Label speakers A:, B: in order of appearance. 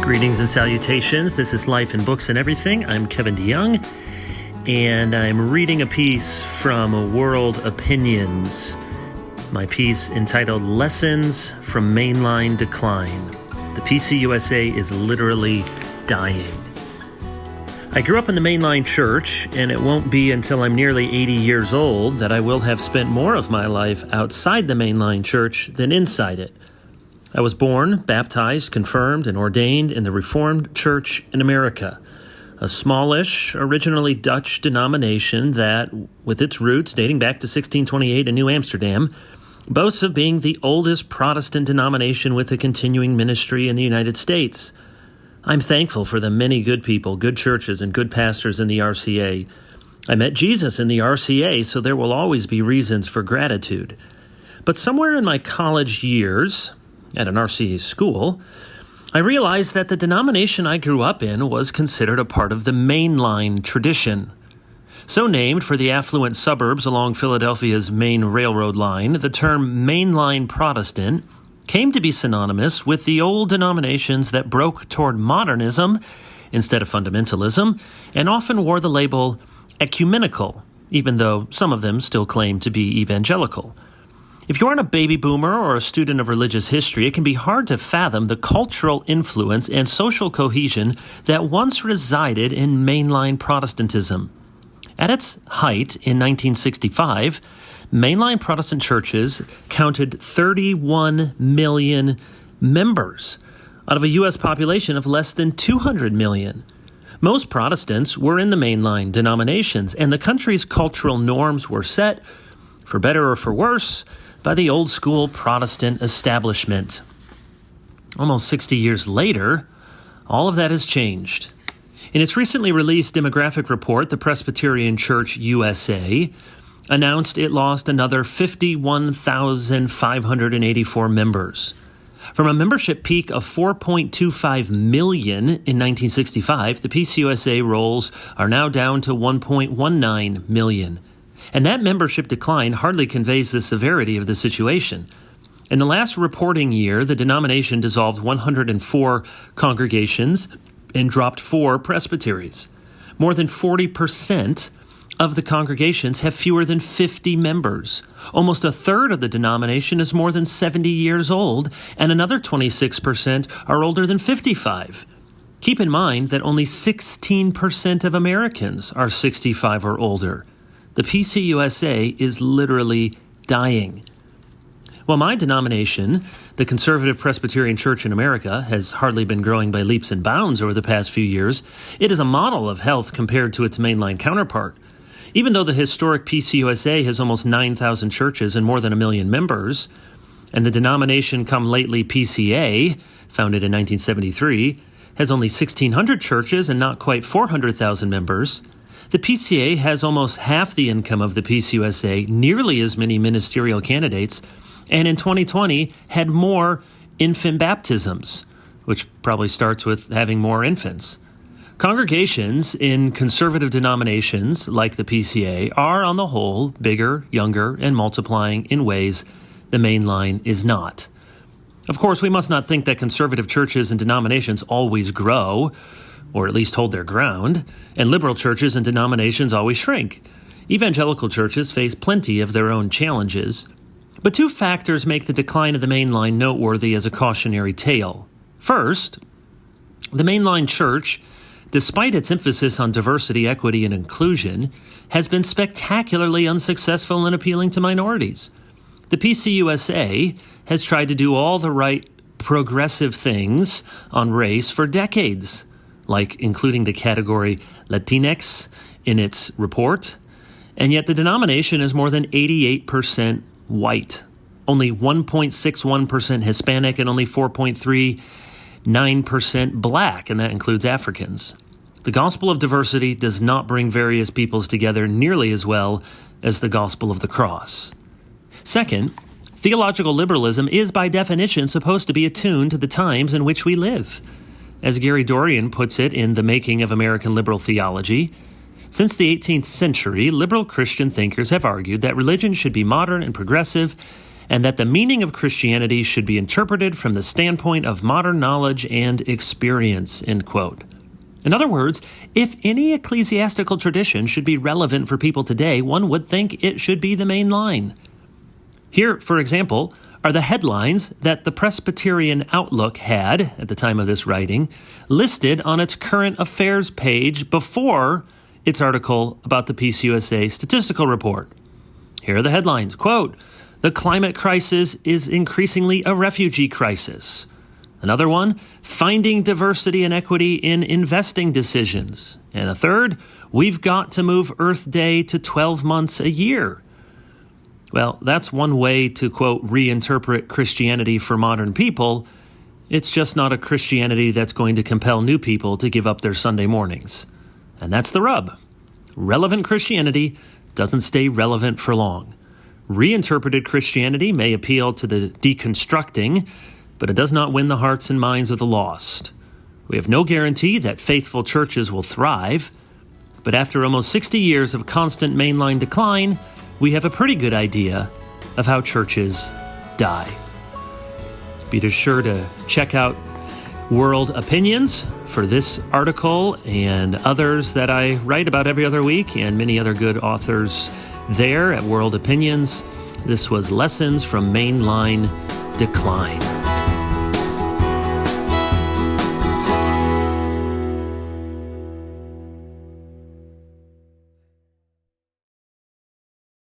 A: Greetings and salutations. This is Life in Books and Everything. I'm Kevin DeYoung, and I'm reading a piece from World Opinions. My piece entitled Lessons from Mainline Decline. The PCUSA is literally dying. I grew up in the Mainline Church, and it won't be until I'm nearly 80 years old that I will have spent more of my life outside the Mainline Church than inside it. I was born, baptized, confirmed, and ordained in the Reformed Church in America, a smallish, originally Dutch denomination that, with its roots dating back to 1628 in New Amsterdam, boasts of being the oldest Protestant denomination with a continuing ministry in the United States. I'm thankful for the many good people, good churches, and good pastors in the RCA. I met Jesus in the RCA, so there will always be reasons for gratitude. But somewhere in my college years, at an RCA school, I realized that the denomination I grew up in was considered a part of the Mainline tradition. So named for the affluent suburbs along Philadelphia's main railroad line, the term Mainline Protestant came to be synonymous with the old denominations that broke toward modernism instead of fundamentalism and often wore the label ecumenical, even though some of them still claim to be evangelical. If you aren't a baby boomer or a student of religious history, it can be hard to fathom the cultural influence and social cohesion that once resided in mainline Protestantism. At its height in 1965, mainline Protestant churches counted 31 million members out of a U.S. population of less than 200 million. Most Protestants were in the mainline denominations, and the country's cultural norms were set, for better or for worse, by the old-school Protestant establishment. Almost 60 years later, all of that has changed. In its recently released demographic report, the Presbyterian Church USA announced it lost another 51,584 members. From a membership peak of 4.25 million in 1965, the PCUSA rolls are now down to 1.19 million. And that membership decline hardly conveys the severity of the situation. In the last reporting year, the denomination dissolved 104 congregations and dropped 4 presbyteries. More than 40% of the congregations have fewer than 50 members. Almost a third of the denomination is more than 70 years old, and another 26% are older than 55. Keep in mind that only 16% of Americans are 65 or older. The PCUSA is literally dying. While my denomination, the Conservative Presbyterian Church in America, has hardly been growing by leaps and bounds over the past few years, it is a model of health compared to its mainline counterpart. Even though the historic PCUSA has almost 9,000 churches and more than 1 million members, and the denomination come lately PCA, founded in 1973, has only 1,600 churches and not quite 400,000 members, the PCA has almost half the income of the PCUSA, nearly as many ministerial candidates, and in 2020 had more infant baptisms, which probably starts with having more infants. Congregations in conservative denominations like the PCA are, on the whole, bigger, younger, and multiplying in ways the mainline is not. Of course, we must not think that conservative churches and denominations always grow, or at least hold their ground, and liberal churches and denominations always shrink. Evangelical churches face plenty of their own challenges, but 2 factors make the decline of the mainline noteworthy as a cautionary tale. First, the mainline church, despite its emphasis on diversity, equity, and inclusion, has been spectacularly unsuccessful in appealing to minorities. The PCUSA has tried to do all the right progressive things on race for decades, like including the category Latinx in its report, and yet the denomination is more than 88% white, only 1.61% Hispanic, and only 4.39% Black, and that includes Africans. The gospel of diversity does not bring various peoples together nearly as well as the gospel of the cross. Second, theological liberalism is by definition supposed to be attuned to the times in which we live. As Gary Dorian puts it in The Making of American Liberal Theology, since the 18th century, liberal Christian thinkers have argued that religion should be modern and progressive and that the meaning of Christianity should be interpreted from the standpoint of modern knowledge and experience, end quote. In other words, if any ecclesiastical tradition should be relevant for people today, one would think it should be the Mainline. Here, for example, are the headlines that the Presbyterian Outlook had, at the time of this writing, listed on its current affairs page before its article about the PCUSA statistical report. Here are the headlines. Quote, "The climate crisis is increasingly a refugee crisis." Another one, "Finding diversity and equity in investing decisions." And a third, "We've got to move Earth Day to 12 months a year." Well, that's one way to, quote, reinterpret Christianity for modern people. It's just not a Christianity that's going to compel new people to give up their Sunday mornings. And that's the rub. Relevant Christianity doesn't stay relevant for long. Reinterpreted Christianity may appeal to the deconstructing, but it does not win the hearts and minds of the lost. We have no guarantee that faithful churches will thrive, but after almost 60 years of constant mainline decline, we have a pretty good idea of how churches die. Be sure to check out World Opinions for this article and others that I write about every other week, and many other good authors there at World Opinions. This was Lessons from Mainline Decline.